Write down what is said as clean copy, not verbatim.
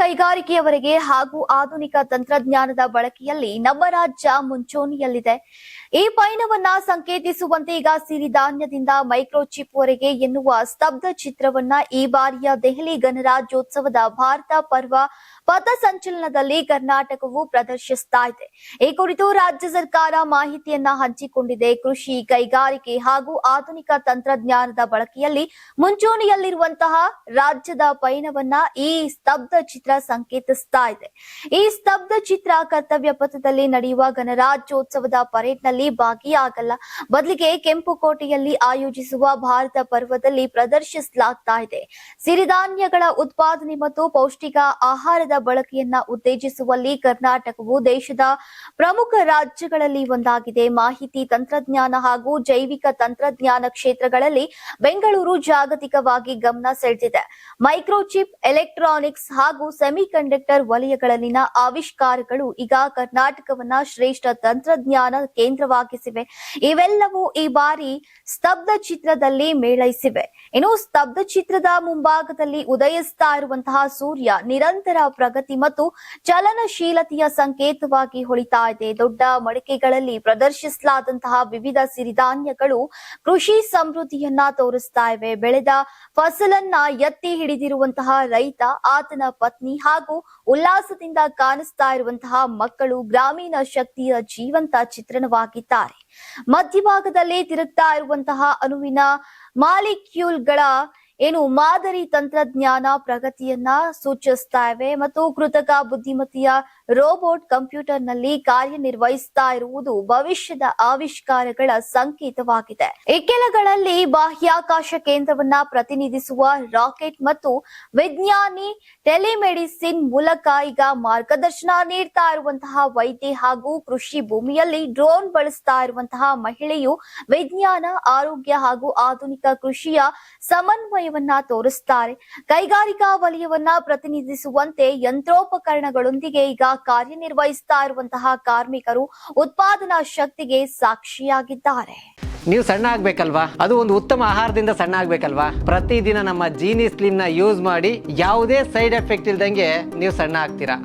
ಕೈಗಾರಿಕೆಯವರೆಗೆ ಹಾಗೂ ಆಧುನಿಕ ತಂತ್ರಜ್ಞಾನದ ಬಳಕೆಯಲ್ಲಿ ನಮ್ಮ ರಾಜ್ಯ ಮುಂಚೂಣಿಯಲ್ಲಿದೆ. ಈ ಪಯಣವನ್ನ ಸಂಕೇತಿಸುವಂತೆ ಈಗ ಸಿರಿಧಾನ್ಯದಿಂದ ಮೈಕ್ರೋಚಿಪ್ ವರೆಗೆ ಎನ್ನುವ ಸ್ತಬ್ಧ ಚಿತ್ರವನ್ನ ಈ ಬಾರಿಯ ದೆಹಲಿ ಗಣರಾಜ್ಯೋತ್ಸವದ ಭಾರತ ಪರ್ವ ಪಥಸಂಚಲನದಲ್ಲಿ ಕರ್ನಾಟಕವು ಪ್ರದರ್ಶಿಸ್ತಾ ಇದೆ. ಈ ಕುರಿತು ರಾಜ್ಯ ಸರ್ಕಾರ ಮಾಹಿತಿಯನ್ನ ಹಂಚಿಕೊಂಡಿದೆ. ಕೃಷಿ, ಕೈಗಾರಿಕೆ ಹಾಗೂ ಆಧುನಿಕ ತಂತ್ರಜ್ಞಾನದ ಬಳಕೆಯಲ್ಲಿ ಮುಂಚೂಣಿಯಲ್ಲಿರುವಂತಹ ರಾಜ್ಯದ ಪಯಣವನ್ನ ಈ ಸ್ತಬ್ಧ ಚಿತ್ರ ಸಂಕೇತಿಸ್ತಾ ಇದೆ. ಈ ಸ್ತಬ್ಧ ಚಿತ್ರ ಕರ್ತವ್ಯ ಪಥದಲ್ಲಿ ನಡೆಯುವ ಗಣರಾಜ್ಯೋತ್ಸವದ ಪರೇಡ್ನಲ್ಲಿ ಭಾಗಿಯಾಗಲ್ಲ, ಬದಲಿಗೆ ಕೆಂಪುಕೋಟೆಯಲ್ಲಿ ಆಯೋಜಿಸುವ ಭಾರತ ಪರ್ವದಲ್ಲಿ ಪ್ರದರ್ಶಿಸಲಾಗ್ತಾ ಇದೆ. ಸಿರಿಧಾನ್ಯಗಳ ಉತ್ಪಾದನೆ ಮತ್ತು ಪೌಷ್ಟಿಕ ಆಹಾರದ ಬಳಕೆಯನ್ನ ಉತ್ತೇಜಿಸುವಲ್ಲಿ ಕರ್ನಾಟಕವು ದೇಶದ ಪ್ರಮುಖ ರಾಜ್ಯಗಳಲ್ಲಿ ಒಂದಾಗಿದೆ. ಮಾಹಿತಿ ತಂತ್ರಜ್ಞಾನ ಹಾಗೂ ಜೈವಿಕ ತಂತ್ರಜ್ಞಾನ ಕ್ಷೇತ್ರಗಳಲ್ಲಿ ಬೆಂಗಳೂರು ಜಾಗತಿಕವಾಗಿ ಗಮನ ಸೆಳೆದಿದೆ. ಮೈಕ್ರೋಚಿಪ್, ಎಲೆಕ್ಟ್ರಾನಿಕ್ಸ್ ಹಾಗೂ ಸೆಮಿಕಂಡಕ್ಟರ್ ವಲಯಗಳಲ್ಲಿನ ಆವಿಷ್ಕಾರಗಳು ಈಗ ಕರ್ನಾಟಕವನ್ನ ಶ್ರೇಷ್ಠ ತಂತ್ರಜ್ಞಾನ ಕೇಂದ್ರವಾಗಿಸಿವೆ. ಇವೆಲ್ಲವೂ ಈ ಬಾರಿ ಸ್ತಬ್ಧ ಚಿತ್ರದಲ್ಲಿ ಮೇಳೈಸಿವೆ. ಇನ್ನು ಸ್ತಬ್ಧ ಚಿತ್ರದ ಮುಂಭಾಗದಲ್ಲಿ ಉದಯಿಸ್ತಾ ಇರುವಂತಹ ಸೂರ್ಯ ನಿರಂತರ ಪ್ರಗತಿ ಮತ್ತು ಚಲನಶೀಲತೆಯ ಸಂಕೇತವಾಗಿ ಹೊಳಿತಾ ಇದೆ. ದೊಡ್ಡ ಮಡಿಕೆಗಳಲ್ಲಿ ಪ್ರದರ್ಶಿಸಲಾದಂತಹ ವಿವಿಧ ಸಿರಿಧಾನ್ಯಗಳು ಕೃಷಿ ಸಮೃದ್ಧಿಯನ್ನ ತೋರಿಸ್ತಾ ಇವೆ. ಬೆಳೆದ ಫಸಲನ್ನ ಎತ್ತಿ ಹಿಡಿದಿರುವಂತಹ ರೈತ, ಆತನ ಪತ್ನಿ ಹಾಗೂ ಉಲ್ಲಾಸದಿಂದ ಕಾಣಿಸ್ತಾ ಇರುವಂತಹ ಮಕ್ಕಳು ಗ್ರಾಮೀಣ ಶಕ್ತಿಯ ಜೀವಂತ ಚಿತ್ರಣವಾಗಿದ್ದಾರೆ. ಮಧ್ಯಭಾಗದಲ್ಲಿ ತಿರುಗ್ತಾ ಇರುವಂತಹ ಅಣುವಿನ ಮಾಲಿಕ್ಯೂಲ್ಗಳ ಮಾದರಿ ತಂತ್ರಜ್ಞಾನ ಪ್ರಗತಿಯನ್ನ ಸೂಚಿಸ್ತಾ ಇವೆ ಮತ್ತು ಕೃತಕ ಬುದ್ಧಿಮತ್ತೆಯ ರೋಬೋಟ್ ಕಂಪ್ಯೂಟರ್ನಲ್ಲಿ ಕಾರ್ಯನಿರ್ವಹಿಸ್ತಾ ಇರುವುದು ಭವಿಷ್ಯದ ಆವಿಷ್ಕಾರಗಳ ಸಂಕೇತವಾಗಿದೆ. ಈ ಕೆಳಗಳಲ್ಲಿ ಬಾಹ್ಯಾಕಾಶ ಕೇಂದ್ರವನ್ನ ಪ್ರತಿನಿಧಿಸುವ ರಾಕೆಟ್ ಮತ್ತು ವಿಜ್ಞಾನಿ ಟೆಲಿಮೆಡಿಸಿನ್ ಮೂಲಕ ಈಗ ಮಾರ್ಗದರ್ಶನ ನೀಡ್ತಾ ಇರುವಂತಹ ವೈದ್ಯ ಹಾಗೂ ಕೃಷಿ ಭೂಮಿಯಲ್ಲಿ ಡ್ರೋನ್ ಬಳಸ್ತಾ ಇರುವಂತಹ ಮಹಿಳೆಯು ವಿಜ್ಞಾನ, ಆರೋಗ್ಯ ಹಾಗೂ ಆಧುನಿಕ ಕೃಷಿಯ ಸಮನ್ವಯವನ್ನ ತೋರಿಸ್ತಾರೆ. ಕೈಗಾರಿಕಾ ವಲಯವನ್ನ ಪ್ರತಿನಿಧಿಸುವಂತೆ ಯಂತ್ರೋಪಕರಣಗಳೊಂದಿಗೆ ಈಗ ಕಾರ್ಯನಿರ್ವಹಿಸ್ತಾ ಇರುವಂತಹ ಕಾರ್ಮಿಕರು ಉತ್ಪಾದನಾ ಶಕ್ತಿಗೆ ಸಾಕ್ಷಿಯಾಗಿದ್ದಾರೆ. ನೀವು ಸಣ್ಣ ಆಗ್ಬೇಕಲ್ವಾ? ಅದು ಒಂದು ಉತ್ತಮ ಆಹಾರದಿಂದ ಸಣ್ಣ ಆಗ್ಬೇಕಲ್ವಾ? ಪ್ರತಿದಿನ ನಮ್ಮ ಜೀನಿ ಸ್ಲಿಮ್ ನ ಯೂಸ್ ಮಾಡಿ ಯಾವುದೇ ಸೈಡ್ ಎಫೆಕ್ಟ್ ಇಲ್ದಂಗೆ ನೀವು ಸಣ್ಣ ಆಗ್ತೀರಾ.